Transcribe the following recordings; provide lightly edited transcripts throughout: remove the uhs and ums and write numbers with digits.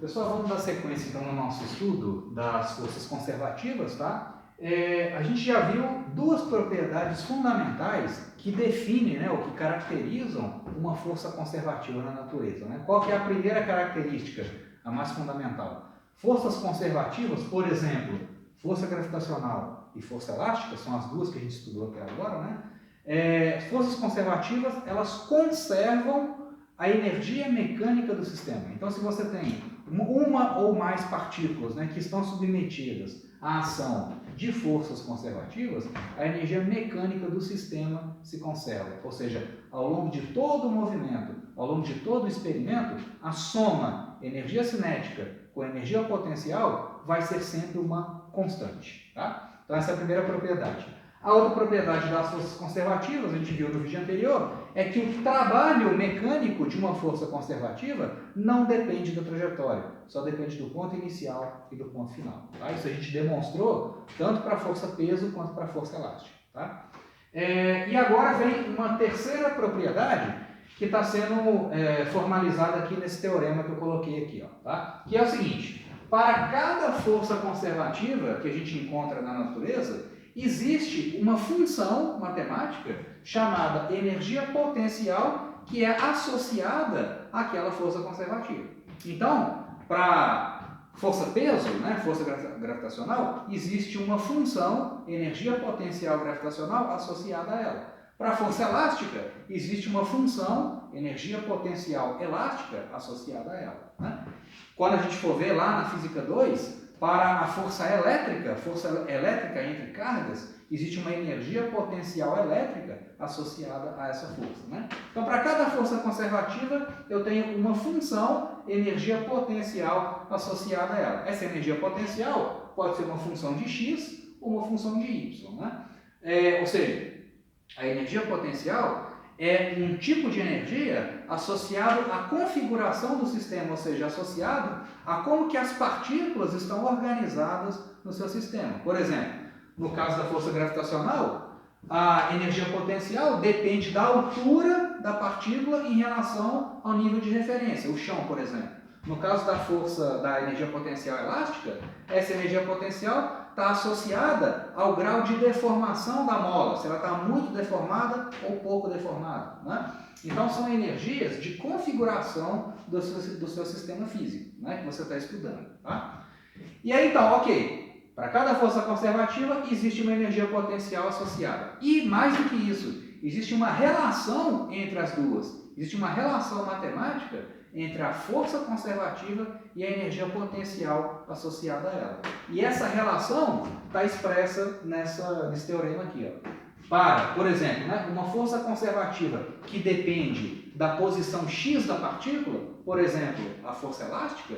Pessoal, vamos dar sequência então no nosso estudo das forças conservativas, tá? A gente já viu duas propriedades fundamentais que definem, né, ou que caracterizam uma força conservativa na natureza, né? Qual que é a primeira característica, a mais fundamental? Forças conservativas, por exemplo, força gravitacional e força elástica, são as duas que a gente estudou até agora, né? Forças conservativas, elas conservam a energia mecânica do sistema. Então, se você tem uma ou mais partículas, né, que estão submetidas à ação de forças conservativas, a energia mecânica do sistema se conserva. Ou seja, ao longo de todo o movimento, ao longo de todo o experimento, a soma energia cinética com energia potencial vai ser sempre uma constante. Tá? Então, essa é a primeira propriedade. A outra propriedade das forças conservativas, a gente viu no vídeo anterior, é que o trabalho mecânico de uma força conservativa não depende da trajetória, só depende do ponto inicial e do ponto final. Tá? Isso a gente demonstrou tanto para a força peso quanto para a força elástica. Tá? E agora vem uma terceira propriedade que está sendo formalizada aqui nesse teorema que eu coloquei aqui, ó, tá? Que é o seguinte: para cada força conservativa que a gente encontra na natureza, existe uma função matemática chamada energia potencial que é associada àquela força conservativa. Então, para força peso, né, força gravitacional, existe uma função energia potencial gravitacional associada a ela. Para a força elástica, existe uma função energia potencial elástica associada a ela. Né? Quando a gente for ver lá na física 2, para a força elétrica entre cargas, existe uma energia potencial elétrica associada a essa força. Né? Então, para cada força conservativa, eu tenho uma função energia potencial associada a ela. Essa energia potencial pode ser uma função de x ou uma função de y. Né? Ou seja, a energia potencial é um tipo de energia associado à configuração do sistema, ou seja, associado a como que as partículas estão organizadas no seu sistema. Por exemplo, no caso da força gravitacional, a energia potencial depende da altura da partícula em relação ao nível de referência, o chão, por exemplo. No caso da força da energia potencial elástica, essa energia potencial está associada ao grau de deformação da mola, se ela está muito deformada ou pouco deformada. Né? Então, são energias de configuração do seu sistema físico, né, que você está estudando. Tá? E aí, então, ok, para cada força conservativa existe uma energia potencial associada. E, mais do que isso, existe uma relação entre as duas. Existe uma relação matemática entre a força conservativa e a energia potencial associada a ela. E essa relação está expressa nesse teorema aqui. Ó. Para, por exemplo, né, uma força conservativa que depende da posição x da partícula, por exemplo, a força elástica,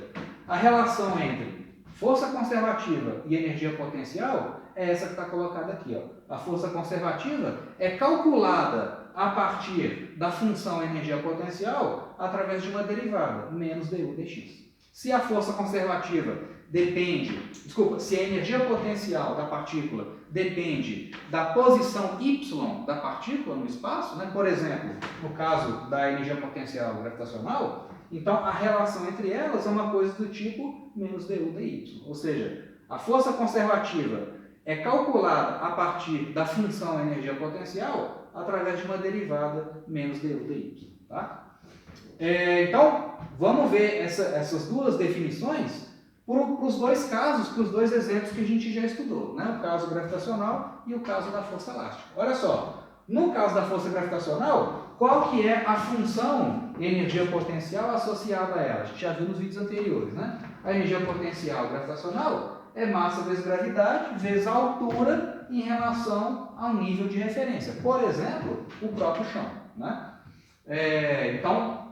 a relação entre força conservativa e energia potencial é essa que está colocada aqui. Ó. A força conservativa é calculada a partir da função energia potencial através de uma derivada, menos du dx. Se a força conservativa se a energia potencial da partícula depende da posição y da partícula no espaço, né? Por exemplo, no caso da energia potencial gravitacional, então a relação entre elas é uma coisa do tipo menos du dy. Ou seja, a força conservativa é calculada a partir da função energia potencial através de uma derivada menos du dy. Tá? Então, vamos ver essas duas definições para os dois casos, para os dois exemplos que a gente já estudou, né? O caso gravitacional e o caso da força elástica. Olha só, no caso da força gravitacional, qual que é a função energia potencial associada a ela? A gente já viu nos vídeos anteriores, né? A energia potencial gravitacional é massa vezes gravidade vezes a altura em relação ao nível de referência. Por exemplo, o próprio chão. Né? Então,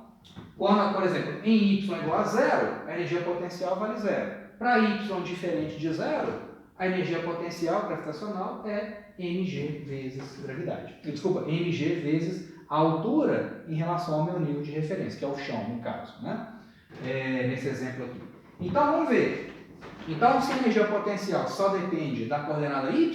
quando, por exemplo, em y igual a zero, a energia potencial vale zero. Para y diferente de zero, a energia potencial gravitacional é mg vezes gravidade. Desculpa, mg vezes a altura em relação ao meu nível de referência, que é o chão, no caso. Né? Nesse exemplo aqui. Então, vamos ver. Então, se a energia potencial só depende da coordenada y,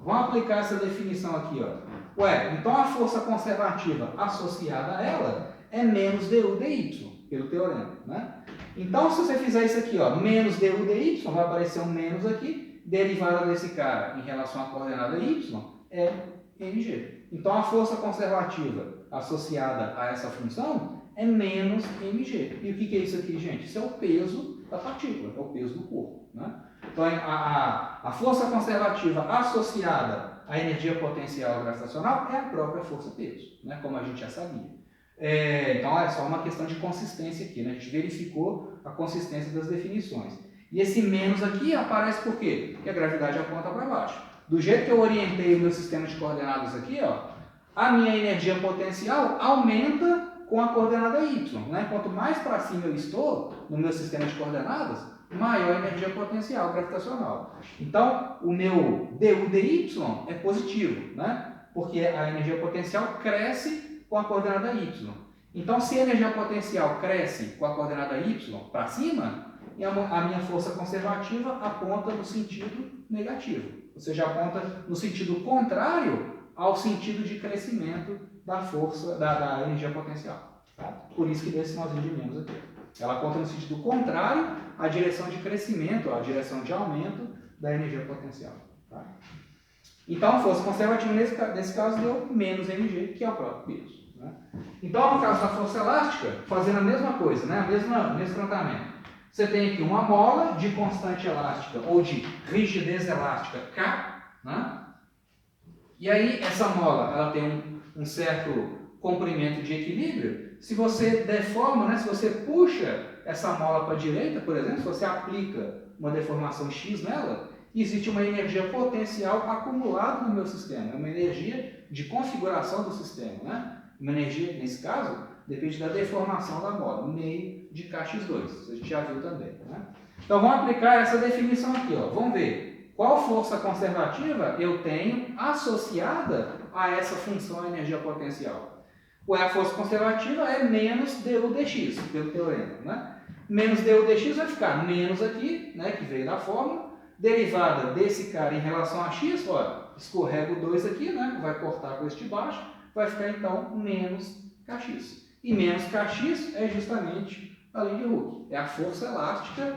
vamos aplicar essa definição aqui. Ó. Então a força conservativa associada a ela é menos du dy, pelo teorema. Né? Então, se você fizer isso aqui, ó, menos du dy, vai aparecer um menos aqui, derivada desse cara em relação à coordenada y é mg. Então, a força conservativa associada a essa função é menos mg. E o que é isso aqui, gente? Isso é o peso da partícula, é o peso do corpo, né? Então, a força conservativa associada à energia potencial gravitacional é a própria força-peso, né? Como a gente já sabia. Então, é só uma questão de consistência aqui, né? A gente verificou a consistência das definições. E esse menos aqui aparece por quê? Porque a gravidade aponta para baixo. Do jeito que eu orientei o meu sistema de coordenadas aqui, ó, a minha energia potencial aumenta com a coordenada y, né? Quanto mais para cima eu estou no meu sistema de coordenadas, maior a energia potencial gravitacional. Então, o meu du dy é positivo, né? Porque a energia potencial cresce com a coordenada y. Então, se a energia potencial cresce com a coordenada y para cima, a minha força conservativa aponta no sentido negativo. Ou seja, aponta no sentido contrário ao sentido de crescimento da força, da energia potencial. Tá? Por isso que deu esse sinalzinho de menos aqui. Ela aponta no sentido contrário à direção de crescimento, à direção de aumento da energia potencial. Tá? Então, a força conservativa nesse caso deu menos mg, que é o próprio peso. Né? Então, no caso da força elástica, fazendo a mesma coisa, né? Mesmo tratamento. Você tem aqui uma mola de constante elástica ou de rigidez elástica K, né? E aí essa mola ela tem um certo comprimento de equilíbrio. Se você deforma, né? Se você puxa essa mola para a direita, por exemplo, se você aplica uma deformação X nela, existe uma energia potencial acumulada no meu sistema, é uma energia de configuração do sistema, né? Uma energia, nesse caso, depende da deformação da mola, meio de kx2, isso a gente já viu também, né? Então vamos aplicar essa definição aqui, ó. Vamos ver qual força conservativa eu tenho associada a essa função energia potencial. A força conservativa é menos du dx, pelo teorema, né? Menos du dx vai ficar menos aqui, né, que veio da fórmula, derivada desse cara em relação a x, ó, escorrega o 2 aqui, né, vai cortar com este de baixo, vai ficar então menos kx. E menos kx é justamente a lei de Hooke. É a força elástica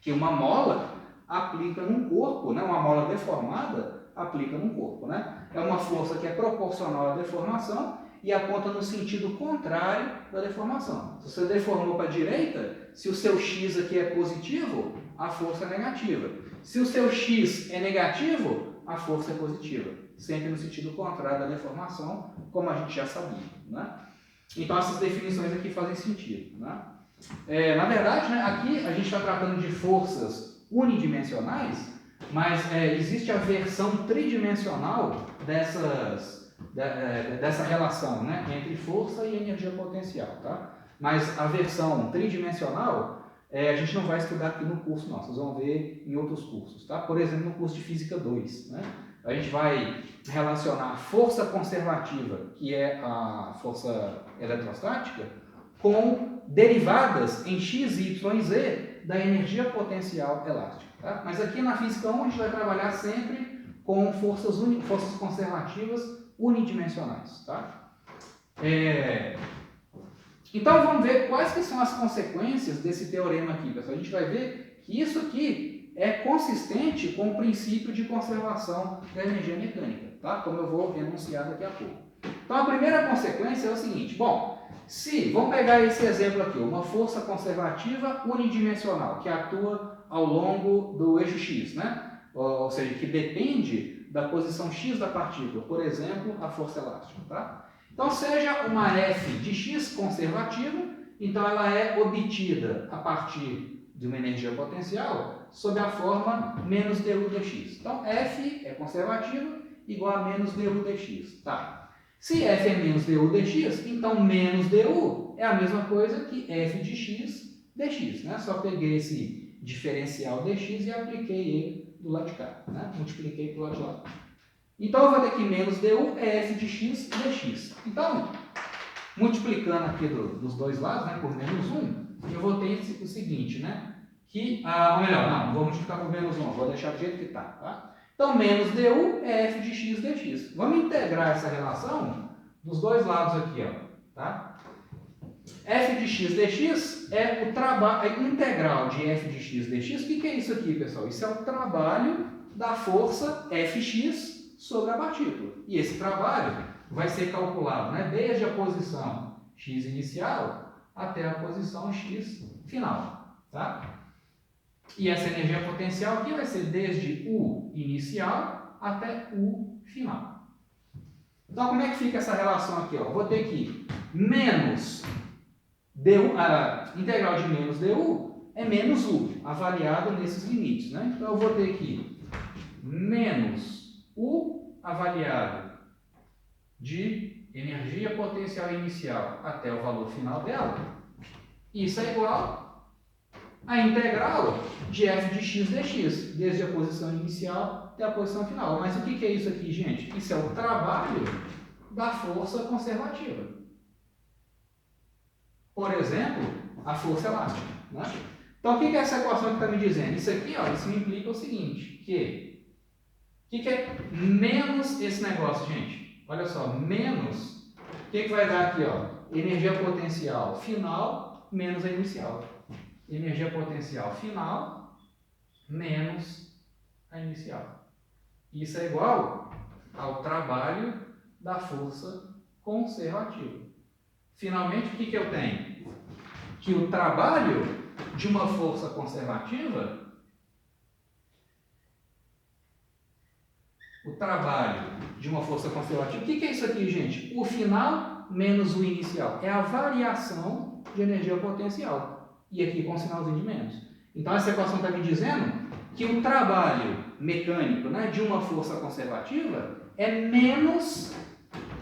que uma mola aplica num corpo, né? Uma mola deformada aplica num corpo. Né? É uma força que é proporcional à deformação e aponta no sentido contrário da deformação. Se você deformou para a direita, se o seu x aqui é positivo, a força é negativa. Se o seu x é negativo, a força é positiva. Sempre no sentido contrário da deformação, como a gente já sabia. Né? Então essas definições aqui fazem sentido. Né? Na verdade, né, aqui a gente está tratando de forças unidimensionais, mas existe a versão tridimensional dessa relação, né, entre força e energia potencial. Tá? Mas a versão tridimensional a gente não vai estudar aqui no curso, não. Vocês vão ver em outros cursos. Tá? Por exemplo, no curso de Física 2. Né? A gente vai relacionar a força conservativa, que é a força eletrostática, com derivadas em x, y e z da energia potencial elástica. Tá? Mas aqui na Física 1 a gente vai trabalhar sempre com forças conservativas unidimensionais. Tá? Então vamos ver quais que são as consequências desse teorema aqui, pessoal. A gente vai ver que isso aqui é consistente com o princípio de conservação da energia mecânica, tá? Como eu vou enunciar daqui a pouco. Então a primeira consequência é o seguinte, vamos pegar esse exemplo aqui, uma força conservativa unidimensional, que atua ao longo do eixo x, né? Ou seja, que depende da posição x da partícula, por exemplo, a força elástica. Tá? Então seja uma F de x conservativa, então ela é obtida a partir de uma energia potencial sob a forma menos du dx. Então F é conservativa igual a menos du dx. Tá? Se F é menos du dx, então menos du é a mesma coisa que F de x dx. Né? Só peguei esse diferencial dx e apliquei ele do lado de cá. Né? Multipliquei para o lado de lá. Então eu vou ter aqui menos du é F de x dx. Então, multiplicando aqui dos dois lados, né, por menos 1, eu vou ter o seguinte, né? Ou melhor, não vou multiplicar por menos 1, vou deixar do jeito que está. Tá? Então, menos du é F de x dx. Vamos integrar essa relação dos dois lados aqui. Ó, tá? f de x dx é o trabalho, a integral de f de x dx. O que é isso aqui, pessoal? Isso é o trabalho da força Fx sobre a partícula. E esse trabalho vai ser calculado, né, desde a posição x inicial até a posição x final. Tá? E essa energia potencial aqui vai ser desde U inicial até U final. Então, como é que fica essa relação aqui? Ó? Vou ter que menos du, a integral de menos du é menos U, avaliado nesses limites. Né? Então, eu vou ter aqui menos U avaliado de energia potencial inicial até o valor final dela. Isso é igual a integral de f de x dx, desde a posição inicial até a posição final. Mas o que é isso aqui, gente? Isso é o trabalho da força conservativa. Por exemplo, a força elástica. Né? Então, o que é essa equação que está me dizendo? Isso aqui, ó, isso me implica o seguinte, o que é menos esse negócio, gente? Olha só, menos, o que vai dar aqui? Ó? Energia potencial final menos a inicial. Energia potencial final menos a inicial. Isso é igual ao trabalho da força conservativa. Finalmente, o que eu tenho? Que o trabalho de uma força conservativa, o que é isso aqui, gente? O final menos o inicial. É a variação de energia potencial. E aqui com um sinalzinho de menos. Então, essa equação está me dizendo que o trabalho mecânico, né, de uma força conservativa é menos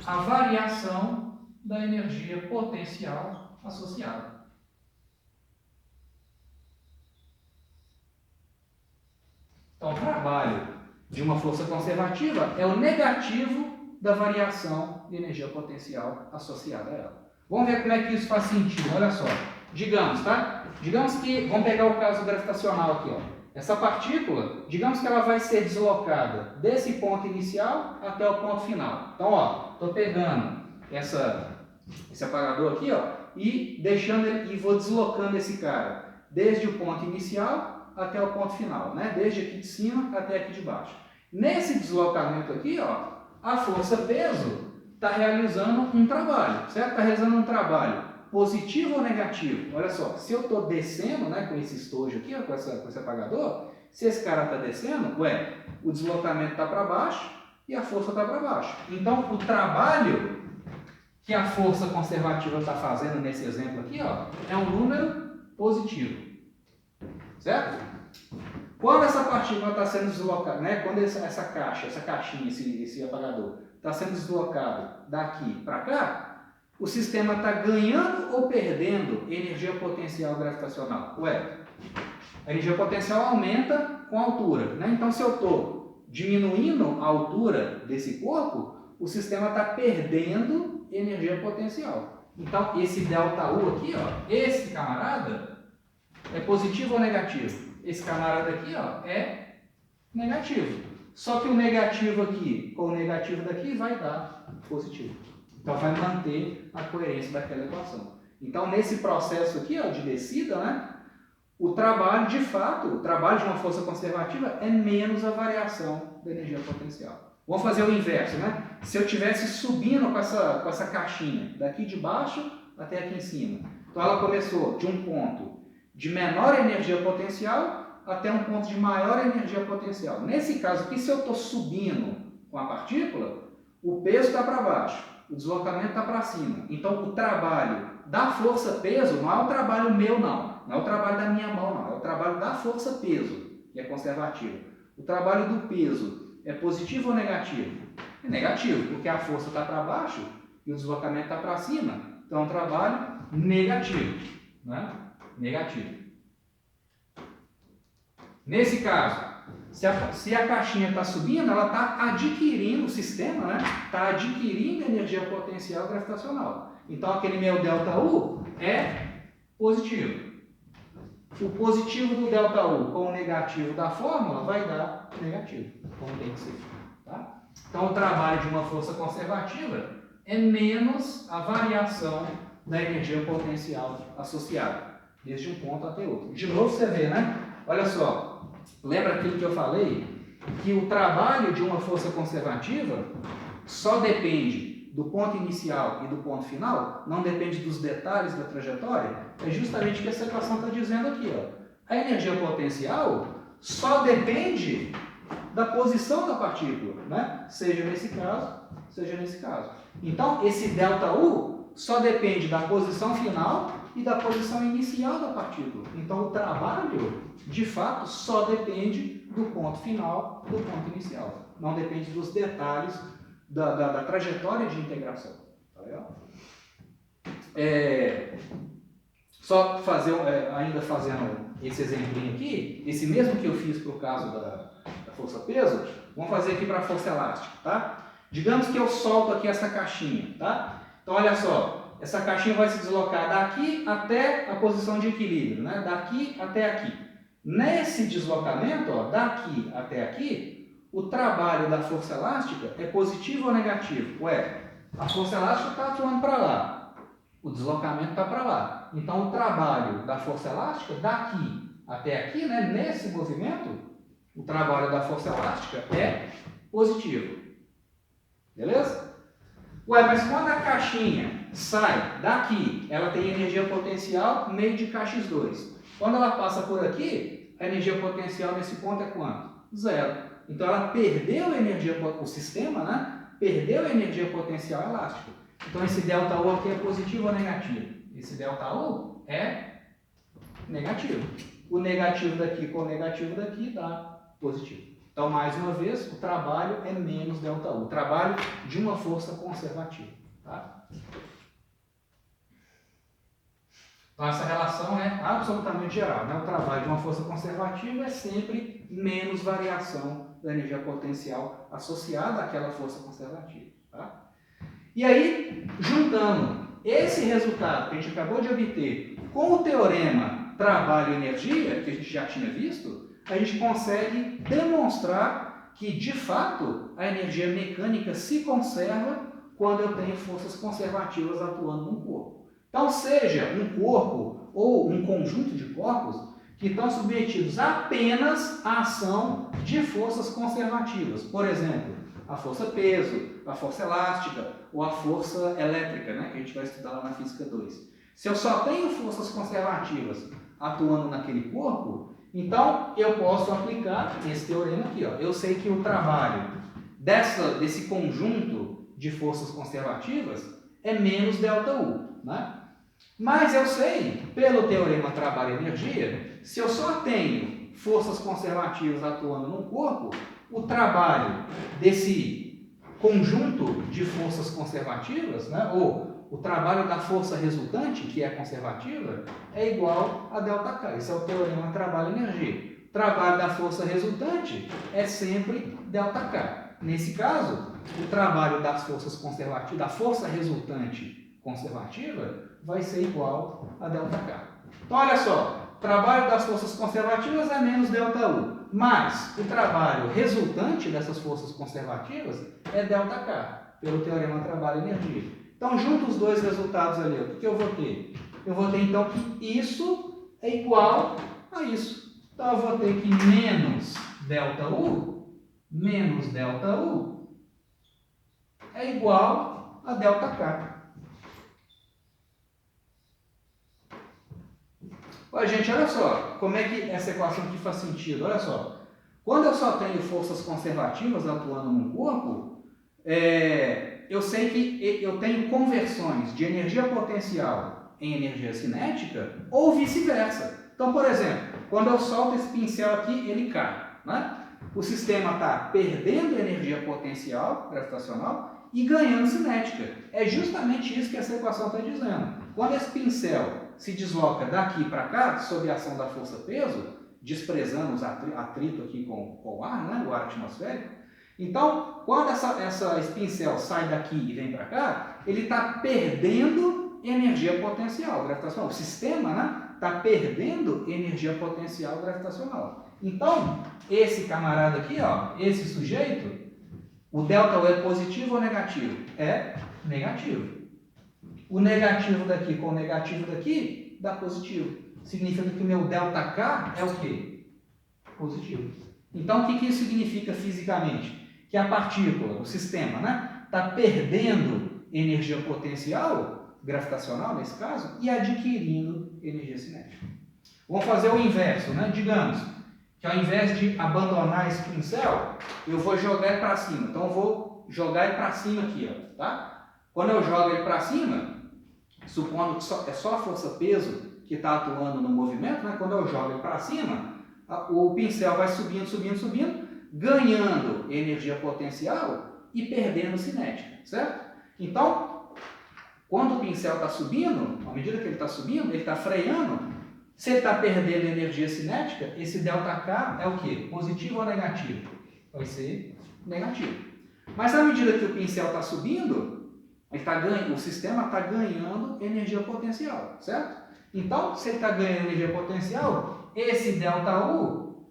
a variação da energia potencial associada. Então, o trabalho de uma força conservativa é o negativo da variação de energia potencial associada a ela. Vamos ver como é que isso faz sentido. Olha só. Digamos, tá? Digamos que, vamos pegar o caso gravitacional aqui, ó. Essa partícula, digamos que ela vai ser deslocada desse ponto inicial até o ponto final. Então, ó, estou pegando esse apagador aqui, ó, e deixando ele, e vou deslocando esse cara desde o ponto inicial até o ponto final, né? Desde aqui de cima até aqui de baixo. Nesse deslocamento aqui, ó, a força-peso está realizando um trabalho, certo? Está realizando um trabalho positivo ou negativo? Olha só, se eu estou descendo, né, com esse estojo aqui, ó, com esse apagador, se esse cara está descendo, o deslocamento está para baixo e a força está para baixo. Então, o trabalho que a força conservativa está fazendo nesse exemplo aqui, ó, é um número positivo. Certo? Quando essa partícula está sendo deslocada, né, quando essa caixinha, esse apagador, está sendo deslocado daqui para cá, o sistema está ganhando ou perdendo energia potencial gravitacional? A energia potencial aumenta com a altura. Né? Então, se eu estou diminuindo a altura desse corpo, o sistema está perdendo energia potencial. Então, esse ΔU aqui, ó, esse camarada, é positivo ou negativo? Esse camarada aqui, ó, é negativo. Só que o negativo aqui com o negativo daqui vai dar positivo. Então, vai manter a coerência daquela equação. Então, nesse processo aqui, ó, de descida, né, o trabalho, de fato, o trabalho de uma força conservativa é menos a variação da energia potencial. Vamos fazer o inverso, né? Se eu estivesse subindo com essa caixinha, daqui de baixo até aqui em cima. Então, ela começou de um ponto de menor energia potencial até um ponto de maior energia potencial. Nesse caso aqui, se eu estou subindo com a partícula, o peso está para baixo. O deslocamento está para cima. Então, o trabalho da força-peso não é o trabalho meu, não. Não é o trabalho da minha mão, não. É o trabalho da força-peso, que é conservativa. O trabalho do peso é positivo ou negativo? É negativo, porque a força está para baixo e o deslocamento está para cima. Então, é um trabalho negativo. Né? Negativo. Nesse caso, se a caixinha está subindo, ela está adquirindo, o sistema, né, está adquirindo energia potencial gravitacional. Então, aquele meu ΔU é positivo. O positivo do ΔU com o negativo da fórmula vai dar negativo, como tem que ser. Tá? Então, o trabalho de uma força conservativa é menos a variação da energia potencial associada, desde um ponto até outro. De novo você vê, né? Olha só, lembra aquilo que eu falei? Que o trabalho de uma força conservativa só depende do ponto inicial e do ponto final, não depende dos detalhes da trajetória. É justamente o que essa equação está dizendo aqui, ó. A energia potencial só depende da posição da partícula, né? Seja nesse caso, seja nesse caso. Então, esse ΔU só depende da posição final e da posição inicial da partícula. Então, o trabalho, de fato, só depende do ponto final e do ponto inicial. Não depende dos detalhes da trajetória de integração. Tá legal? Só fazer, ainda fazendo esse exemplinho aqui, esse mesmo que eu fiz para o caso da força-peso, vamos fazer aqui para a força elástica, tá? Digamos que eu solto aqui essa caixinha, tá? Então, olha só, essa caixinha vai se deslocar daqui até a posição de equilíbrio, né? Daqui até aqui. Nesse deslocamento, ó, daqui até aqui, o trabalho da força elástica é positivo ou negativo? Ué, a força elástica está atuando para lá, o deslocamento está para lá. Então, o trabalho da força elástica daqui até aqui, né, nesse movimento, o trabalho da força elástica é positivo. Beleza? Ué, mas quando a caixinha sai daqui, ela tem energia potencial meio de KX2. Quando ela passa por aqui, a energia potencial nesse ponto é quanto? 0. Então ela perdeu a energia, o sistema, né? Perdeu a energia potencial elástica. Então esse ΔU aqui é positivo ou negativo? Esse ΔU é negativo. O negativo daqui com o negativo daqui dá positivo. Então, mais uma vez, o trabalho é menos ΔU. O trabalho de uma força conservativa. Tá? Então, essa relação é absolutamente geral. Né? O trabalho de uma força conservativa é sempre menos variação da energia potencial associada àquela força conservativa. Tá? E aí, juntando esse resultado que a gente acabou de obter com o teorema trabalho-energia, que a gente já tinha visto, a gente consegue demonstrar que, de fato, a energia mecânica se conserva quando eu tenho forças conservativas atuando num corpo. Então, seja um corpo ou um conjunto de corpos que estão submetidos apenas à ação de forças conservativas. Por exemplo, a força-peso, a força elástica ou a força elétrica, né, que a gente vai estudar lá na Física 2. Se eu só tenho forças conservativas atuando naquele corpo, então eu posso aplicar esse teorema aqui. Ó. Eu sei que o trabalho desse conjunto de forças conservativas é menos ΔU. Né? Mas eu sei, pelo teorema trabalho-energia, se eu só tenho forças conservativas atuando num corpo, o trabalho desse conjunto de forças conservativas, né, ou o trabalho da força resultante, que é conservativa, é igual a ΔK. Esse é o teorema trabalho-energia. O trabalho da força resultante é sempre ΔK. Nesse caso, o trabalho das forças conservativas, da força resultante conservativa, vai ser igual a ΔK. Então, olha só, o trabalho das forças conservativas é menos ΔU. Mas o trabalho resultante dessas forças conservativas é ΔK, pelo teorema trabalho-energia. Então, junto os dois resultados ali, o que eu vou ter? Eu vou ter, então, que isso é igual a isso. Então, eu vou ter que menos ΔU é igual a ΔK. Olha, gente, olha só, como é que essa equação aqui faz sentido. Olha só, quando eu só tenho forças conservativas atuando num corpo, eu sei que eu tenho conversões de energia potencial em energia cinética ou vice-versa. Então, por exemplo, quando eu solto esse pincel aqui, ele cai. Né? O sistema está perdendo energia potencial gravitacional e ganhando cinética. É justamente isso que essa equação está dizendo. Quando esse pincel se desloca daqui para cá, sob a ação da força-peso, desprezando os atrito aqui com o ar, né, o ar atmosférico. Então, quando esse pincel sai daqui e vem para cá, ele está perdendo energia potencial gravitacional. O sistema está perdendo energia potencial gravitacional. Então, esse camarada aqui, ó, esse sujeito, o ΔU é positivo ou negativo? É negativo. o negativo daqui com o negativo daqui dá positivo. Significa que o meu ΔK é o quê? Positivo. Então, o que isso significa fisicamente? Que a partícula, o sistema, né, está perdendo energia potencial, gravitacional nesse caso, e adquirindo energia cinética. Vamos fazer o inverso, né? Digamos que ao invés de abandonar esse pincel, eu vou jogar ele para cima. Então, eu vou jogar ele para cima aqui, ó, tá? Quando eu jogo ele para cima, supondo que é só a força-peso que está atuando no movimento, né? Quando eu jogo ele para cima, o pincel vai subindo, subindo, subindo, ganhando energia potencial e perdendo cinética, certo? Então, quando o pincel está subindo, à medida que ele está subindo, ele está freando. Se ele está perdendo energia cinética, esse ΔK é o quê? Positivo ou negativo? Vai ser negativo. Mas à medida que o pincel está subindo, o sistema está ganhando energia potencial, certo? Então, se ele está ganhando energia potencial, esse ΔU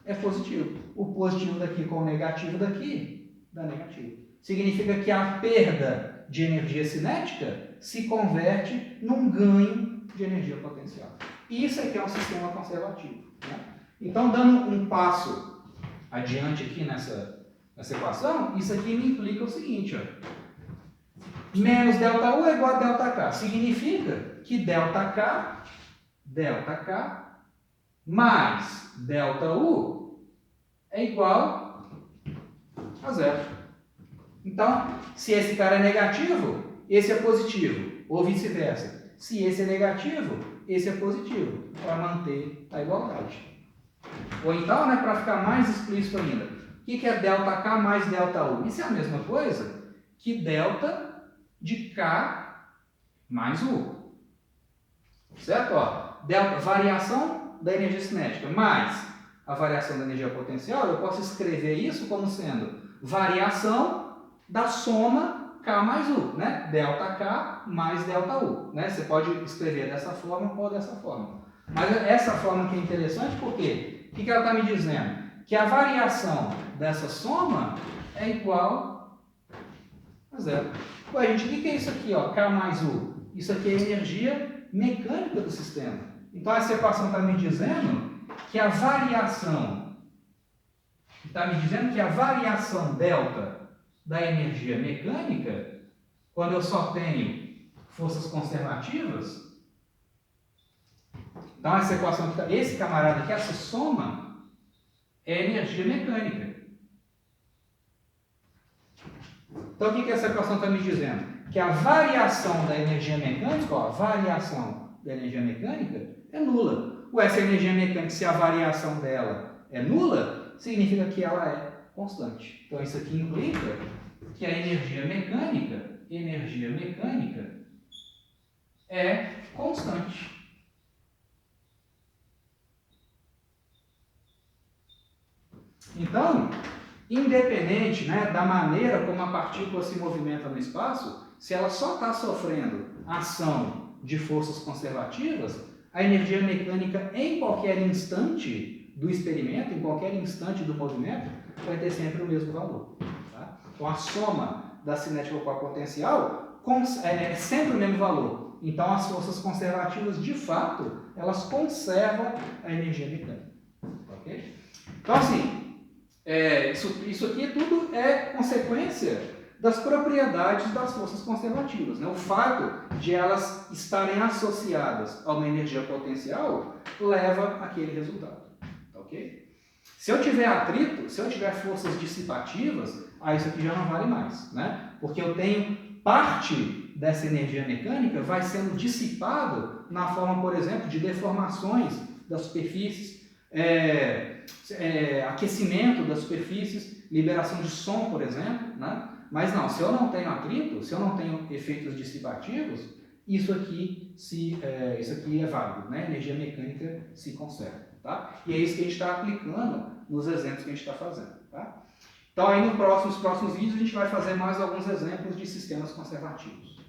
é positivo. O positivo daqui com o negativo daqui dá negativo. Significa que a perda de energia cinética se converte num ganho de energia potencial. E isso aqui é um sistema conservativo, né? Então, dando um passo adiante aqui nessa equação, isso aqui me implica o seguinte, ó. Menos ΔU é igual a ΔK. Significa que ΔK mais ΔU é igual a zero. Então, se esse cara é negativo, esse é positivo, ou vice-versa. Se esse é negativo, esse é positivo, para manter a igualdade. Ou então, né, para ficar mais explícito ainda, o que é ΔK mais ΔU? Isso é a mesma coisa que delta de K mais U. Certo? Ó, variação da energia cinética mais a variação da energia potencial, eu posso escrever isso como sendo variação da soma K mais U, né? ΔK mais ΔU, né? Você pode escrever dessa forma ou dessa forma. Mas essa forma que é interessante porque o que ela está me dizendo? Que a variação dessa soma é igual a zero. Ué, gente, o que é isso aqui, ó? K mais U? Isso aqui é energia mecânica do sistema. Então essa equação está me dizendo que a variação delta da energia mecânica, quando eu só tenho forças conservativas, então essa equação, esse camarada aqui, essa soma, é energia mecânica. Então o que essa equação está me dizendo? Que a variação da energia mecânica, ó, a variação da energia mecânica é nula. Ué, se a energia mecânica, se a variação dela é nula, significa que ela é constante. Então isso aqui implica que a energia mecânica é constante. Então, independente, né, da maneira como a partícula se movimenta no espaço, se ela só está sofrendo ação de forças conservativas, a energia mecânica em qualquer instante do experimento, em qualquer instante do movimento, vai ter sempre o mesmo valor. Tá? Então a soma da cinética com a potencial é sempre o mesmo valor. Então as forças conservativas, de fato, elas conservam a energia mecânica. Okay? Então assim, isso aqui tudo é consequência das propriedades das forças conservativas. Né? O fato de elas estarem associadas a uma energia potencial leva àquele resultado. Ok? Se eu tiver atrito, se eu tiver forças dissipativas, aí isso aqui já não vale mais. Né? Porque eu tenho parte dessa energia mecânica vai sendo dissipado na forma, por exemplo, de deformações das superfícies, aquecimento das superfícies, liberação de som, por exemplo, né? Mas não, se eu não tenho atrito, se eu não tenho efeitos dissipativos, isso aqui é válido, né? A energia mecânica se conserva, tá? E é isso que a gente está aplicando nos exemplos que a gente está fazendo, tá? Então aí nos próximos vídeos a gente vai fazer mais alguns exemplos de sistemas conservativos.